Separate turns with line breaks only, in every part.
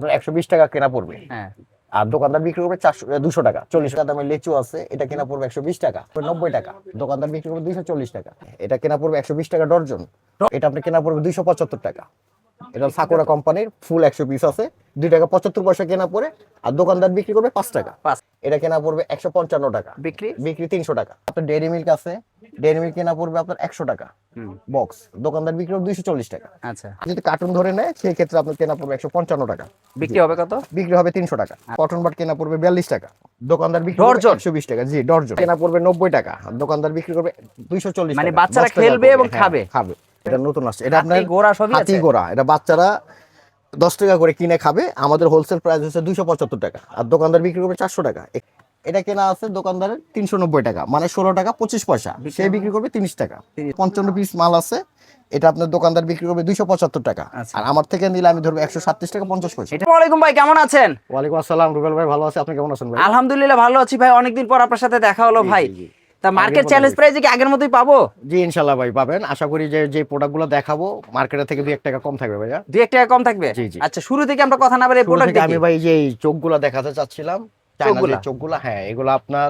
120 টাকা কেনা পড়বে।
হ্যাঁ
আর দোকানদার বিক্রি করবে 200 টাকা। 40 টাকা দামের লিচু আছে, এটা কেনা পড়বে 120 টাকা। 90 টাকা দোকানদার বিক্রি করবে 240 টাকা। এটা কেনা পড়বে 120 টাকা ডর্জন। এটা আপনি কেনা পড়বে 275 টাকা। এটা সাকুরা কোম্পানির ফুল 100 পিস আছে, 2 টাকা 75 পয়সা কেনা পড়ে। আর দোকানদার বিক্রি করবে 5 টাকা। এটা কেনা পড়বে 155 টাকা, বিক্রি 300 টাকা। আপনার ডেইরি মিল্ক আছে, ডেইরি মিল্ক কেনা পড়বে আপনার 100 টাকা বক্স, দোকানদার বিক্রি করবে 240 টাকা।
আচ্ছা,
যদি কার্টুন ধরে নেয় সেই ক্ষেত্রে আপনার কেনা পড়বে 155 টাকা,
বিক্রি হবে কত?
বিক্রি হবে 300 টাকা। কটন বাট কেনা পড়বে 42 টাকা, দোকানদার বিক্রি করবে
ডর্জন?
120 টাকা। জি ডর্জন। কেনা পড়বে 90 টাকা, দোকানদার বিক্রি করবে 240 টাকা।
মানে বাচ্চারা
10 টাকা
খেলবে
করে।
এবং
হ্যাঁ,
খাবে।
খাবে। এটা নতুন আসছে, এটা আপনার
হাতি ঘোড়া সবই
হাতি
আছে?
ঘোড়া। এটা বাচ্চারা 10 টাকা করে কিনে খাবে। আমাদের হোলসেল প্রাইস হচ্ছে 275 টাকা, আর দোকানদার বিক্রি করবে 400 টাকা। এটা কেনা আছে দোকানদারের 390 টাকা, মানে 16 টাকা 25 পয়সা। সে বিক্রি করবে 30 টাকা। 55 পিস মাল আছে, এটা আপনার দোকানদার বিক্রি করবে 275 টাকা।
আচ্ছা।
আর আমার থেকে নিলে আমি ধরবো 137 টাকা 50 পয়সা।
আসসালামু আলাইকুম ভাই, কেমন আছেন?
ওয়ালাইকুম আসসালাম রুবেল ভাই, ভালো আছে, আপনি কেমন আছেন ভাই?
আলহামদুলিল্লাহ ভালো আছি ভাই, অনেকদিন পর আপনার সাথে দেখা হলো ভাই।
জি।
তা মার্কেট চ্যালেঞ্জ প্রাইসে কি আগের মতোই পাবো?
জি ইনশাআল্লাহ ভাই পাবেন। আশা করি যে প্রোডাক্টগুলো দেখাবো মার্কেটের থেকে 2-1 টাকা কম থাকবে ভাইয়া।
2-1 টাকা কম থাকবে?
জি, জি।
আচ্ছা, শুরু থেকে আমরা কথা না বলে
শুরু
প্রোডাক্ট
থেকে
দেখি।
আমি ভাই যে এই চোখগুলো দেখাতে চাচ্ছিলাম, চায়না
চোখগুলা?
যে চোখগুলো, হ্যাঁ এগুলো আপনার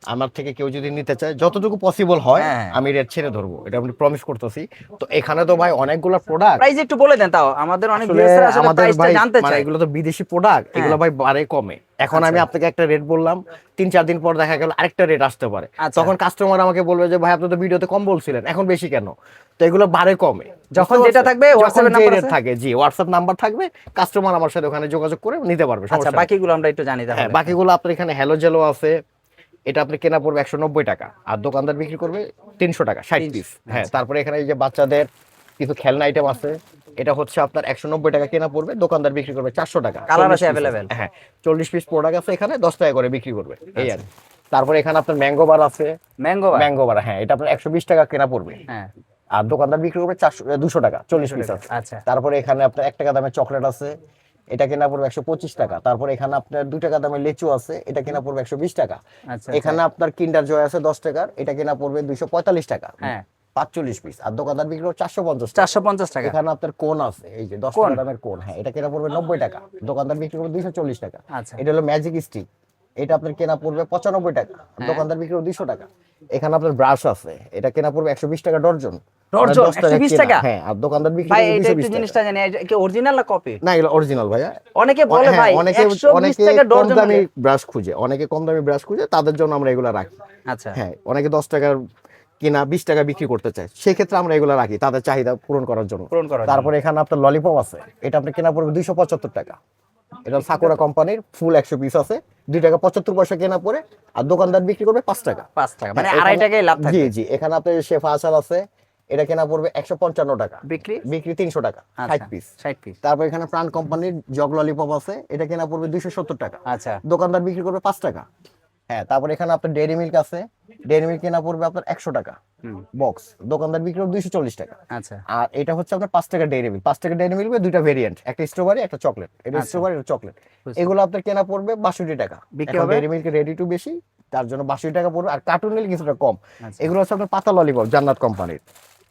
আমার থেকে কেউ যদি নিতে চায় যতটুকু পসিবল হয়
হ্যাঁ।
আমি রেট ছেড়ে ধরবো, এটা আমি প্রমিস করতেছি। তো এখানে তো ভাই অনেকগুলো প্রোডাক্ট,
প্রাইস একটু বলে দেন, তাও আমাদের অনেক
আসলে
ভিউয়ার্সরা আসলে
আমাদের
প্রাইসটা
ভাই
জানতে
মানে
চায়।
এগুলো তো বিদেশি প্রোডাক্ট, এগুলো ভাই বাড়ে কমে। এখন আমি
আচ্ছা।
আপনাকে একটা রেট বললাম, 3-4 দিন পর দেখা গেল আরেকটা রেট আসতে পারে।
আচ্ছা।
তখন কাস্টমার আমাকে বলবে যে ভাই আপনি তো ভিডিওতে কম বলছিলেন, এখন বেশি কেন? তো এগুলো বাড়ে কমে
যখন
বুঝতে
যেটা
পারছেন?
থাকবে,
যখন
WhatsApp এর
যে
নাম্বার
রেট
আছে?
থাকে, জি হোয়াটসঅ্যাপ নাম্বার থাকবে, কাস্টমার আমার সাথে ওখানে যোগাযোগ করে নিতে পারবে।
আচ্ছা,
সমস্যা নেই।
বাকিগুলো আমরা একটু জানি
হ্যাঁ,
তাহলে।
বাকিগুলো আপনার এখানে হ্যালো জেলো আছে, এটা আপনি কেনা পড়বে 190 টাকা, আর দোকানদার বিক্রি করবে 300 টাকা 60 পিস। হ্যাঁ,
আচ্ছা।
তারপরে এখানে এই যে বাচ্চাদের কিছু খেলনা আইটেম আছে, এটা হচ্ছে আপনার 190 টাকা কেনা পড়বে, দোকানদার বিক্রি করবে 400 টাকা।
কালার
40
আছে
piece
অ্যাভেলেবেল?
হ্যাঁ, 40 পিস প্রোডাক্ট আছে এখানে, 10 টাকা করে বিক্রি করবে এই
আচ্ছা।
আর কি। তারপরে এখানে আপনার ম্যাঙ্গো বার আছে,
ম্যাঙ্গো?
ম্যাঙ্গো বার, হ্যাঁ এটা আপনার 120 টাকা কেনা পড়বে,
হ্যাঁ।
আর দোকানদার বিক্রি করবে 200 টাকা। 40 পিস আছে।
আচ্ছা।
তারপরে এখানে আপনার 1 টাকা দামের চকলেট আছে, এটা কেনা পড়বে 125 টাকা। তারপরে এখানে আপনার 2 টাকা দামের লিচু আছে, এটা কেনা পড়বে 120 টাকা।
আচ্ছা।
এখানে আপনার কিন্ডার জয় আছে 10 টাকার, এটা কেনা পড়বে 245 টাকা।
হ্যাঁ।
45 পিস, আর দোকানদার বিক্রি করবে 450 টাকা।
450 টাকা।
এখানে আপনার কোন আছে, এই যে 10 টাকা দামের কোন, হ্যাঁ এটা কেনা পড়বে 90 টাকা, দোকানদার বিক্রি করবে 240 টাকা।
আচ্ছা।
এটা হলো ম্যাজিক স্টিক, এটা আপনার কেনা পড়বে 95 টাকা, দোকানদার বিক্রি করবে 200 টাকা। এখানে আপনার ব্রাশ আছে, এটা কেনা পড়বে 120 টাকা ডর্জন।
ডর্জন?
10 টাকা
120
কেনা,
টাকা?
হ্যাঁ, আর দোকানদার বিক্রি
ভাই
করবে
এটা একটু
220 টাকা।
জিনিসটা জানি, এটা কি অরিজিনাল না কপি?
না এগুলো অরিজিনাল ভাইয়া।
অনেকে বলে
হ্যাঁ,
ভাই
অনেকে
120 টাকা
কম
ডর্জন
দামি
বলে।
ব্রাশ খুঁজে, অনেকে কম দামি ব্রাশ খুঁজে, তাদের জন্য আমরা এগুলো রাখি।
আচ্ছা।
হ্যাঁ, অনেকে 10 টাকার কিনা 20 টাকা বিক্রি করতে চায়, সেই ক্ষেত্রে আমরা এগুলো রাখি তাদের চাহিদা পূরণ করার জন্য।
পূরণ করার জন্য।
তারপরে এখানে আপনার ললিপপ আছে, এটা আপনি কেনা পড়বে 275 টাকা। এটা সাকুরা কোম্পানির ফুল 100 পিস আছে, 2 টাকা 75 পয়সা কেনা পড়ে, আর দোকানদার বিক্রি করবে 5 টাকা।
5 টাকা, মানে
হ্যাঁ,
2.5
এখানে-
টাকায় লাভ
জি
থাকবে।
জি। এখানে আপনার শেফা আচার আছে, এটা কেনা পড়বে 155 টাকা,
বিক্রি?
বিক্রি 300 টাকা, 60 পিস।
60 পিস।
তারপর এখানে প্রাণ কোম্পানির জগ ললিপপ আছে, এটা কেনা পড়বে 270 টাকা,
আচ্ছা।
দোকানদার বিক্রি করবে 5 টাকা। হ্যাঁ, তারপর এখানে আপনার ডেইরি মিল্ক আছে, ডেইরি মিল্ক কেনা পড়বে আপনার 100 টাকা বক্স, দোকানদার বিক্রি করবে 240 টাকা।
আচ্ছা।
আর এটা হচ্ছে আপনার 5 টাকা ডেইরি মিল্ক। 5 টাকা ডেইরি মিল্ক দুইটা ভেরিয়েন্ট, একটা স্ট্রবেরি একটা চকলেট, এটা
আচ্ছা।
স্ট্রবেরি এটা চকলেট।
বুঝছি।
এগুলো আপনার কেনা পড়বে 62 টাকা।
বিক্রি
এখন
হবে?
ডেইরি মিল্ক রেডি টু বেশি, তার জন্য 62 টাকা পড়বে, আর কার্টুন নিলে কিছুটা কম।
আচ্ছা।
এগুলো হচ্ছে আপনার পাতা ললিপপ জান্নাত কোম্পানির,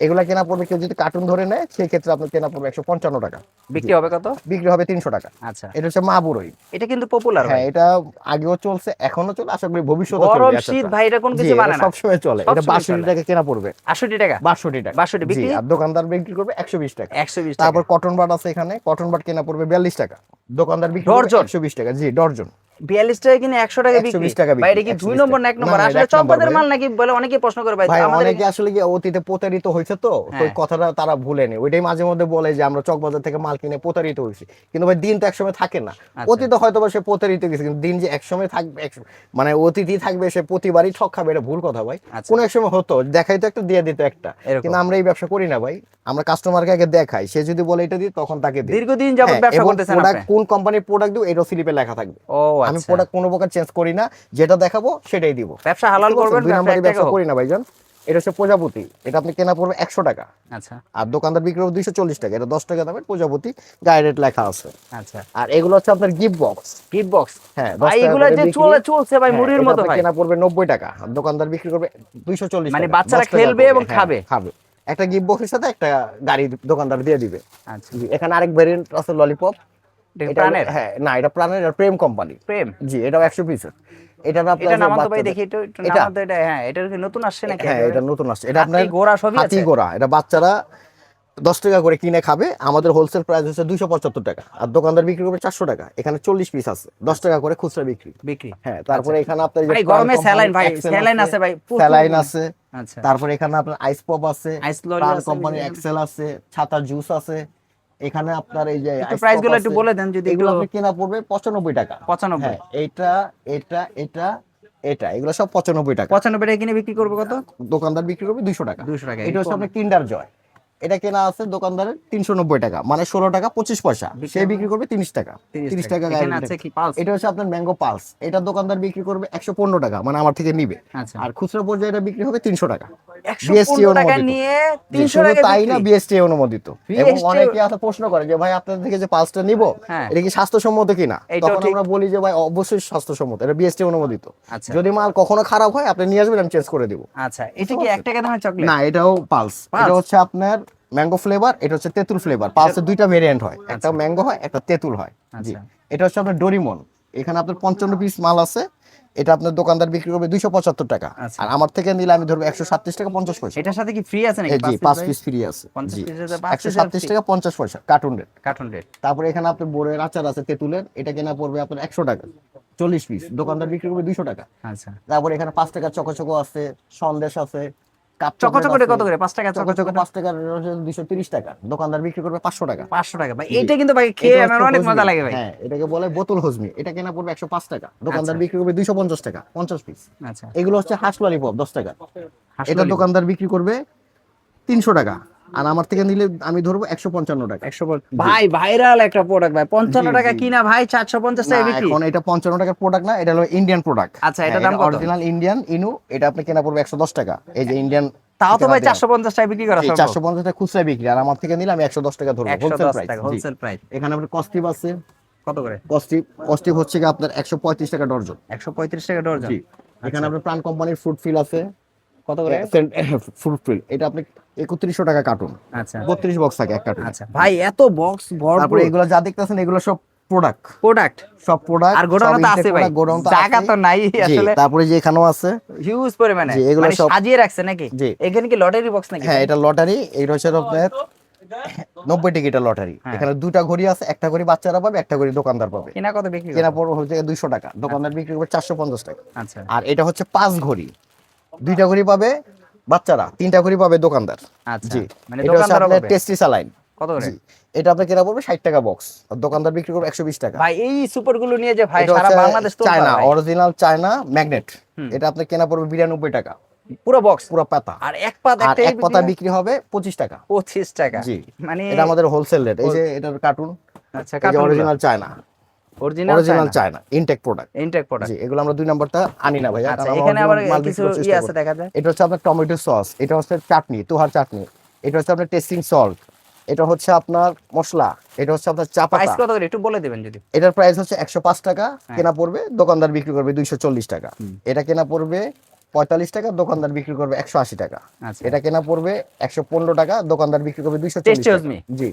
এগুলা কেনা পড়বে, কেউ যদি কার্টুন ধরে নেয় সেই ক্ষেত্রে আপনার কেনা পড়বে 155 টাকা,
বিক্রি হবে কত?
বিক্রি হবে 300 টাকা।
আচ্ছা।
এটা হচ্ছে মা বুড়োই।
এটা কিন্তু পপুলার ভাই।
হ্যাঁ, এটা আগেও চলছে, এখনো চলে, আশা করি ভবিষ্যতে চলবে।
গরম
আচ্ছা,
শীত
আচ্ছা।
ভাই, এটা কোন
জি,
কিছু
এটা
মানে না।
সবসময় চলে। এটা
সবসময়
62
চলে।
টাকা কেনা পড়বে,
68 টাকা?
62 টাকা।
62
জি,
বিক্রি?
আর দোকানদার বিক্রি করবে 120 টাকা।
120 টাকা।
তারপর কটন বাট আছে, এখানে কটন বাট কেনা পড়বে 42 টাকা, দোকানদার বিক্রি করবে
ডর্জন?
120 টাকা। জি ডর্জন।
42 টাকা কিনে 100 টাকা বিক্রি?
120 টাকা বিক্রি।
ভাই এটা কি 2 নম্বর না 1 নম্বর?
না,
আসলে
এক নম্বর
চকবাজারের
ভাই।
মাল নাকি বলে অনেকে প্রশ্ন করে ভাই।
ভাই
আমাদের
অনেকে আসলে কি অতীতে প্রতারিত হয়েছে, তো
হ্যাঁ।
ওই কথাটা তারা ভুলেনি, ওইটাই মাঝে মধ্যে বলে যে আমরা চকবাজার থেকে মাল কিনে প্রতারিত হয়েছি। কিন্তু ভাই দিন তো একসময় থাকে না। অতীতে হয়তো বা সে প্রতারিত গেছে, কিন্তু দিন যে একসময় থাকবে, মানে অতিথি থাকবে, সে প্রতিবারই ঠক খাবে, এটা ভুল কথা ভাই। কোন এক সময় হতো দেখাই তো একটা, দিয়ে দিত একটা,
এরকম।
কিন্তু আমরা এই ব্যবসা করি না ভাই। আমরা কাস্টমারকে আগে দেখাই, সে যদি বলে এটা দিই তখন তাকে দিই।
দীর্ঘদিন যাবত
হ্যাঁ,
ব্যবসা
এবং
করতেছেন
প্রোডাক্ট
আপনি?
কোন কোম্পানির প্রোডাক্ট দিব এটাও স্লিপে লেখা থাকবে।
ও
আমি
আচ্ছা।
প্রোডাক্ট কোনো প্রকার চেঞ্জ করি না, যেটা দেখাবো সেটাই দিব।
ব্যবসা হালাল করবেন,
দুই নম্বরে
ব্যবসা
ব্যবসা করি না ভাইজান। এটা হচ্ছে প্রজাপতি, এটা আপনি কেনা পড়বে 100 টাকা,
আচ্ছা।
আর দোকানদার বিক্রি করবে 240 টাকা। এটা 10 টাকা দামের প্রজাপতি, গায়ে রেট লেখা আছে।
আচ্ছা।
আর এগুলো হচ্ছে আপনার গিফট বক্স।
Gift box?
হ্যাঁ, 10
ভাই
টাকা
এগুলা
করে
যে
বিক্রি।
চলছে ভাই
হ্যাঁ,
মুড়ির
এটা
মতো
আপনার
ভাই।
কেনা পড়বে 90 টাকা, আর দোকানদার বিক্রি করবে 240
মানে
টাকা।
বাচ্চারা
10 টাকা
খেলবে
করে।
এবং
হ্যাঁ,
খাবে?
খাবে। একটা গিফট বক্সের সাথে একটা গাড়ি দোকানদার দিয়ে দিবে।
আচ্ছা।
এখানে আরেক ভেরিয়েন্ট আছে ললিপপ,
এটা
এটা
প্রাণের
হ্যাঁ না, এটা প্রাণের, এটা প্রেম কোম্পানি।
প্রেম।
জি, এটাও 100 পিসের। এটা না
এটা
আপনার
নামান তো ভাই
বাচ্চাদের-
দেখি, একটু একটু
এটা
নামান তো। এটা হ্যাঁ, এটা কি নতুন আসছে নাকি?
হ্যাঁ,
একেবারে?
এটা নতুন আসছে। এটা আপনার
হাতি ঘোড়া সবই
হাতি
আছে?
ঘোড়া, এটা বাচ্চারা 10 টাকা করে কিনে খাবে। আমাদের হোলসেল প্রাইস হচ্ছে 275 টাকা, আর দোকানদার বিক্রি করবে 400 টাকা। এখানে 40 পিস আছে, 10 টাকা করে খুচরা বিক্রি।
বিক্রি।
হ্যাঁ, তারপরে এখানে আপনার
ভাই গরমে স্যালাইন ভাই, স্যালাইন আছে ভাই, প্রচুর
স্যালাইন
পরিমাণে।
আছে।
আচ্ছা।
তারপরে এখানে আপনার আইস পপ আছে,
আইস লরি
প্রাণ
আছে,
কোম্পানির
এই যে-
এক্সেল আছে, ছাতা জুস আছে। এখানে আপনার এই যে
একটু
ice
প্রাইস
pop
গুলো
আছে।
একটু বলে দেন যদি
এগুলো
একটু।
আপনি কেনা পড়বে 95 টাকা।
95?
হ্যাঁ, এটা এটা এটা এটা এগুলো সব 95 টাকা।
95 টাকা কিনে বিক্রি করবে কত?
দোকানদার বিক্রি করবে 200 টাকা।
200 টাকা।
এটা হচ্ছে আপনার কিন্ডার জয়। এটা কেনা আছে দোকানদারের 390 টাকা, মানে 16 টাকা 25 পয়সা। সে বিক্রি করবে 30 টাকা। 30 টাকা
এখানে
গায়ে
আছে
দিতে।
কি পালস?
এটা হচ্ছে আপনার ম্যাঙ্গো পালস। এটা দোকানদার বিক্রি করবে 115 টাকা, মানে আমার থেকে নিবে।
আচ্ছা।
আর খুচরা পর্যায়ে এটা বিক্রি হবে 300 টাকা।
115 টাকা নিয়ে 300
শুধু
টাকা
তাই না,
বিক্রি।
বিএসটি অনুমোদিত। এবং
BST
অনেকে আছে প্রশ্ন করে যে ভাই আপনাদের থেকে যে পালসটা নিব,
হ্যাঁ।
এটা কি স্বাস্থ্যসম্মত কিনা?
এইটাও
তখন
ঠিক।
আমরা বলি যে ভাই অবশ্যই স্বাস্থ্যসম্মত, এটা বিএসটি অনুমোদিত।
আচ্ছা।
যদি মাল কখনো খারাপ হয় আপনি নিয়ে আসবেন, আমি চেঞ্জ করে দিব।
আচ্ছা, এটা কি 1 টাকা দামের চকলেট?
না, এটাও পালস।
Pulse?
এটা হচ্ছে আপনার ম্যাঙ্গো ফ্লেভার, এটা হচ্ছে তেঁতুল ফ্লেভার। পালসের দুইটা ভেরিয়েন্ট হয়, একটা ম্যাঙ্গো হয়, একটা তেঁতুল হয়। জি,
আচ্ছা।
এটা হচ্ছে আপনার ডোরিমন। এখানে আপনার 55 পিস মাল আছে। এটা আপনার দোকানদার বিক্রি করবে 275 টাকা,
আচ্ছা।
আর আমার থেকে নিলে আমি ধরবো 137 টাকা 50 পয়সা।
এটার সাথে কি ফ্রি আছে নাকি?
জি, 5 পিস ফ্রি আছে।
50
জি,
পিসের 5 পিসের
137 টাকা 50 পয়সা কার্টুন রেট।
Cartoon rate.
তারপরে এখানে আপনার বড়ের আচার আছে তেঁতুলের, এটা কেনা পড়বে আপনার 100 টাকা, 40 পিস। দোকানদার বিক্রি করবে 200 টাকা।
আচ্ছা।
তারপরে এখানে 5 টাকা চকোচকো আছে, সন্দেশ আছে, কাপ
চকোচকোটা কত করে? 5 টাকা
চকোচকো 5 টাকা, 230 টাকা। দোকানদার বিক্রি করবে 500 টাকা।
500 টাকা ভাই। এটা কিন্তু ভাই খেয়ে
এটা
আমার
হচ্ছে
অনেক
হজমি।
মজা লাগে ভাই।
হ্যাঁ, এটাকে বলে বোতল হজমি। এটা কেনা পড়বে 105 টাকা, দোকানদার
আচ্ছা।
বিক্রি করবে 250 টাকা, 50 পিস।
আচ্ছা।
এগুলো হচ্ছে হাঁস ললিপপ 10 টাকা।
হাঁস
এটা
ললিপপ।
দোকানদার বিক্রি করবে 300 টাকা, আর আমার থেকে নিলে আমি ধরবো 155 টাকা।
100 ভাই ভাইরাল একটা প্রোডাক্ট ভাই। 55
জি,
টাকা
জি।
কিনা ভাই 450
না,
টাকা বিক্রি।
এখন এটা 55 টাকার প্রোডাক্ট না, এটা হলো ইন্ডিয়ান প্রোডাক্ট।
আচ্ছা, এটার দাম কত?
অরিজিনাল ইন্ডিয়ান ইনু। এটা আপনি কেনা পড়বে 110 টাকা। এই যে ইন্ডিয়ান,
তাও তো ভাই 450 টাকা বিক্রি করা সম্ভব।
450 টাকা খুচরা বিক্রি, আর আমার থেকে নিলে আমি 110 টাকা ধরবো হোলসেল
110
প্রাইস।
টাকা হোলসেল প্রাইস।
এখানে আপনার কস্টিভ আছে।
কত করে?
কস্টিভ হচ্ছে কি আপনার 135 টাকা ডর্জন।
135 টাকা ডজন।
জি, এখানে আপনার প্রাণ কোম্পানির ফ্রুট ফিল আছে।
কত করে?
ফ্রুট ফিল এটা আপনি 3100 টাকা কার্টুন।
আচ্ছা।
32 বক্স থাকে এক কার্টুন।
আচ্ছা ভাই, এত বক্স ভরপুর
তারপরে এগুলো যা দেখতেছেন এগুলো সব প্রোডাক্ট,
প্রোডাক্ট।
সব প্রোডাক্ট।
আর গোডাউন তো আছে ভাই, জায়গা তো নাই আসলে।
তারপরে যে এখানেও আছে।
হিউজ পরিমাণে,
জি, এগুলো
মানে
সব-
সাজিয়ে রাখছে নাকি?
জি।
এখানে কি লটারি বক্স নাকি?
হ্যাঁ, এটা লটারি। এইটা হচ্ছে আপনার 90 টিকিটের লটারি।
হ্যাঁ।
এখানে দুটা ঘড়ি আছে, একটা ঘড়ি বাচ্চারা পাবে, একটা ঘড়ি দোকানদার পাবে।
কিনা কত বিক্রি
কেনা
করে?
পড়বে হচ্ছে 200 টাকা, দোকানদার বিক্রি করবে 450 টাকা।
আচ্ছা।
আর এটা হচ্ছে 5 ঘড়ি, দুইটা ঘড়ি পাবে বাচ্চারা, তিনটা ঘড়ি পাবে দোকানদার।
আচ্ছা,
জি,
মানে
এটা হচ্ছে
দোকানদারও
আপনার
পাবে।
Tasty saline.
কত করে?
জি, এটা আপনার কেনা পড়বে 60 টাকা বক্স, আর দোকানদার বিক্রি করবে 120 টাকা।
ভাই এই সুপার গুলো নিয়ে যে ভাই
এটা
সারা
হচ্ছে
বাংলাদেশ তো
চায়না, অরিজিনাল চায়না ম্যাগনেট। এটা আপনার কেনা পড়বে 92 টাকা,
পুরো বক্স।
পুরো পাতা।
আর এক পাত
আর
একটাই
এক পাতা বিক্রি হবে 25 টাকা।
25 টাকা।
জি,
মানে
এটা আমাদের হোলসেল রেট। এই যে এটার কার্টুন,
আচ্ছা,
এই যে original China,
original
original China intact product.
Intact product.
জি, এগুলো আমরা 2 নাম্বারটা আনি না ভাইয়া,
আচ্ছা,
কারণ
এখানে
আমার
আবার
মাল
কিছু
বিক্রি করতে
ই
চেষ্টা
আছে
করি।
দেখা যায়।
এটা হচ্ছে আপনার টমেটো সস, এটা হচ্ছে চাটনি, তোহার চাটনি। এটা হচ্ছে আপনার টেস্টিং সল্ট, এটা হচ্ছে আপনার মশলা, এটা হচ্ছে আপনার চা
প্রাইস
পাতা।
কত করে একটু বলে দিবেন যদি।
এটার প্রাইস হচ্ছে 105 টাকা,
হ্যাঁ।
কেনা পড়বে, দোকানদার বিক্রি করবে 240 টাকা। এটা কেনা পড়বে 45 টাকা, দোকানদার বিক্রি করবে 180 টাকা।
আচ্ছা।
এটা কেনা পড়বে 115 টাকা, দোকানদার বিক্রি করবে 240
টেস্টি
টাকা।
হজমি।
জি,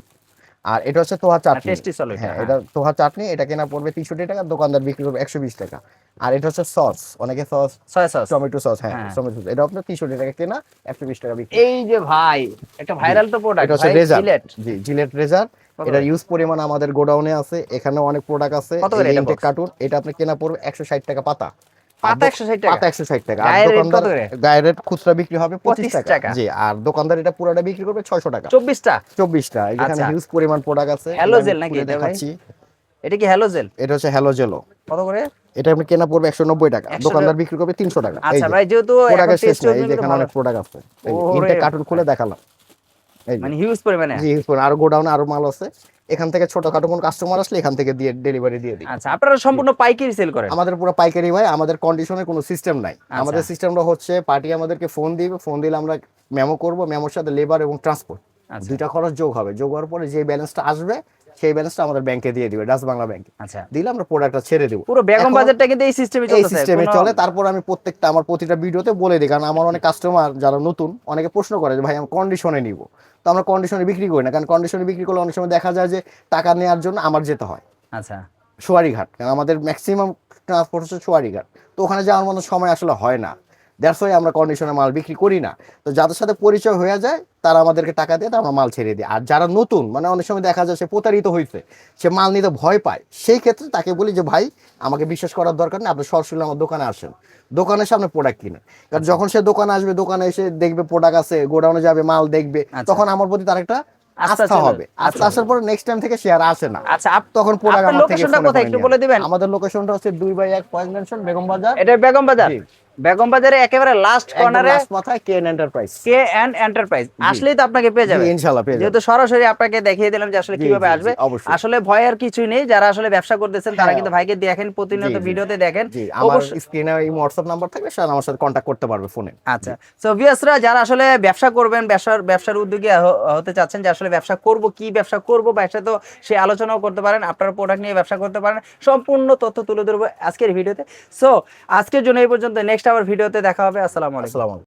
আর এটা হচ্ছে তোহা চাটনি।
Tasty solid.
হ্যাঁ, এটা তোহা চাটনি, এটা কেনা পড়বে 63 টাকা, দোকানদার বিক্রি করবে 120 টাকা। আর এটা হচ্ছে সস, অনেকে sauce,
soya sauce.
Tomato sauce. হ্যাঁ,
হ্যাঁ।
টমেটো সস, এটা আপনার 63 টাকা কেনা, 120 টাকা বিক্রি।
এই যে ভাই একটা ভাইরাল তো প্রোডাক্ট
এটা হচ্ছে
ভাই,
রেজার।
জিলেট।
জি, জিলেট রেজার।
কত
এটা
করে?
ইউজ পরিমাণ আমাদের গোডাউনে আছে, এখানেও অনেক প্রোডাক্ট আছে।
কত করে এটা
ইনটেক
box?
কার্টুন, এটা আপনি কেনা পড়বে 160 টাকা পাতা।
পাতা 160 টাকা?
পাতা 160 টাকা। আর
গায়ের rate
দোকানদার
কত করে?
গায়ের রেট খুচরা বিক্রি হবে 25
25
টাকা।
টাকা।
জি, আর দোকানদার এটা পুরোটা বিক্রি করবে 600 টাকা।
24 টা?
24 টা। এখানে
আচ্ছা।
হিউজ পরিমাণ প্রোডাক্ট আছে।
হ্যালো
আমি
জেল নাকি
খুলে
এটা ভাই?
দেখাচ্ছি।
এটা কি হ্যালো জেল?
এটা হচ্ছে হ্যালো জেলো।
কত করে?
এটা আপনি কেনা পড়বে 190 টাকা,
100
দোকানদার বিক্রি করবে 300 টাকা। এই
আচ্ছা
যে
ভাই, যেহেতু
প্রোডাক্টের
এখন
শেষ
টেস্ট
নাই, এই
হজমি
যে
তো
এখানে
ভালো।
অনেক প্রোডাক্ট আছে। এই যে
ওরে
ইনটেক কার্টুন খুলে দেখালাম। এই যে
মানে হিউজ পরিমাণে।
জি, হিউজ পরিমাণ। আরো গোডাউনে আরো মাল আছে, এখান থেকে ছোটখাটো কোন কাস্টমার আসলে এখান থেকে দিয়ে ডেলিভারি দিয়ে দিই।
আচ্ছা, আপনারা সম্পূর্ণ পাইকারি সেল করেন?
আমাদের পুরো পাইকারি ভাই, আমাদের কন্ডিশনের কোনো সিস্টেম নাই।
আচ্ছা।
আমাদের সিস্টেমটা হচ্ছে পার্টি আমাদেরকে ফোন দিবে, ফোন দিলে আমরা মেমো করব, মেমোর সাথে লেবার এবং ট্রান্সপোর্ট
আচ্ছা।
দুইটা খরচ যোগ হবে। যোগ হওয়ার পরে যে ব্যালেন্সটা আসবে সেই ব্যালেন্সটা আমাদের ব্যাংকে দিয়ে দিবে, ডাচ বাংলা ব্যাংকে।
আচ্ছা,
দিলে আমরা প্রোডাক্টটা ছেড়ে দেব।
পুরো বেগম বাজারটা কিন্তু এই সিস্টেমে
এই
চলতেছে?
সিস্টেমে
কোনো-
চলে। তারপর আমি প্রত্যেকটা আমার প্রতিটা ভিডিওতে বলে দিই, কারণ আমার অনেক কাস্টমার যারা নতুন অনেকে প্রশ্ন করে যে ভাই আমি কন্ডিশনে নিব, তো আমরা কন্ডিশনে বিক্রি করি না, কারণ কন্ডিশনে বিক্রি করলে অনেক সময় দেখা যায় যে টাকা নেওয়ার জন্য আমার যেতে হয়।
আচ্ছা
চুয়ারিঘাট, কারণ আমাদের ম্যাক্সিমাম ট্রান্সপোর্ট হচ্ছে চুয়ারিঘাট। তো ওখানে যাওয়ার মতো সময় আসলে হয় না, দ্যাটস ওয়াই আমরা কন্ডিশনে মাল বিক্রি করি না। তো যাদের সাথে পরিচয় হয়ে যায় তারা আমাদেরকে টাকা দিয়ে আমরা মাল ছেড়ে দিই। আর যারা নতুন, মানে অনেক সময় দেখা যায় সে প্রতারিত হয়েছে, সে মাল নিতে ভয় পায়, সেই ক্ষেত্রে তাকে বলি যে ভাই আমাকে বিশ্বাস করার দরকার নেই, আপনি সরাসরি আমার দোকানে আসেন, দোকানের সামনে প্রোডাক্ট কিনে। কারণ যখন সে দোকানে আসবে, দোকানে এসে দেখবে প্রোডাক্ট আছে, গোডাউনে যাবে, মাল দেখবে,
আচ্ছা।
তখন আমার প্রতি তার একটা
আস্থা
আস্থা
চলে
হবে। আস্থা
আচ্ছা।
আসার পরে নেক্সট টাইম থেকে সে আর আসে না।
আচ্ছা
তখন প্রোডাক্ট
আপনার
আমার থেকে
লোকেশনটা
ফোনে
কোথায়
ফোনে
একটু
নিয়ে
বলে
আসে।
দিবেন?
আমাদের লোকেশনটা হচ্ছে 2/1 পয়েন্ট মেনশন, বেগম বাজার।
এটা বেগম বাজার।
জি।
বেগম বাজারে একেবারে লাস্ট
একদম
কর্নারে
লাস্ট মাথায় KN enterprise.
K and enterprise. আসলেই তো আপনাকে পেয়ে যাবে,
জি, ইনশাআল্লাহ পেয়ে যাবে।
যেহেতু সরাসরি আপনাকে দেখিয়ে দিলাম যে আসলে
জি,
কিভাবে
জি, জি,
আসবে।
অবশ্যই।
আসলে ভয়ের কিছুই নেই, যারা আসলে ব্যবসা করতেছেন তারা
হ্যাঁ।
কিন্তু ভাইকে দেখেন, প্রতিনিয়ত
জি, জি।
ভিডিওতে দেখেন।
জি, আমার
অবশ্যই।
স্ক্রিনে এই হোয়াটসঅ্যাপ নাম্বার থাকবে, স্যার আমার সাথে কন্ট্যাক্ট করতে পারবে ফোনে।
আচ্ছা, সো ভিউয়ার্সরা যারা আসলে ব্যবসা করবেন, ব্যবসার উদ্যোগী হতে চাচ্ছেন, যে আসলে ব্যবসা করব, কি ব্যবসা করব, বা একসাথে সে আলোচনাও করতে পারেন, আপনার প্রোডাক্ট নিয়ে ব্যবসা করতে পারেন, সম্পূর্ণ তথ্য তুলে ধরবো আজকের ভিডিওতে। সো আজকের জন্য এই পর্যন্ত, নেক্সট আবার ভিডিওতে দেখা হবে। আসসালামু আলাইকুম।
আসসালামু আলাইকুম।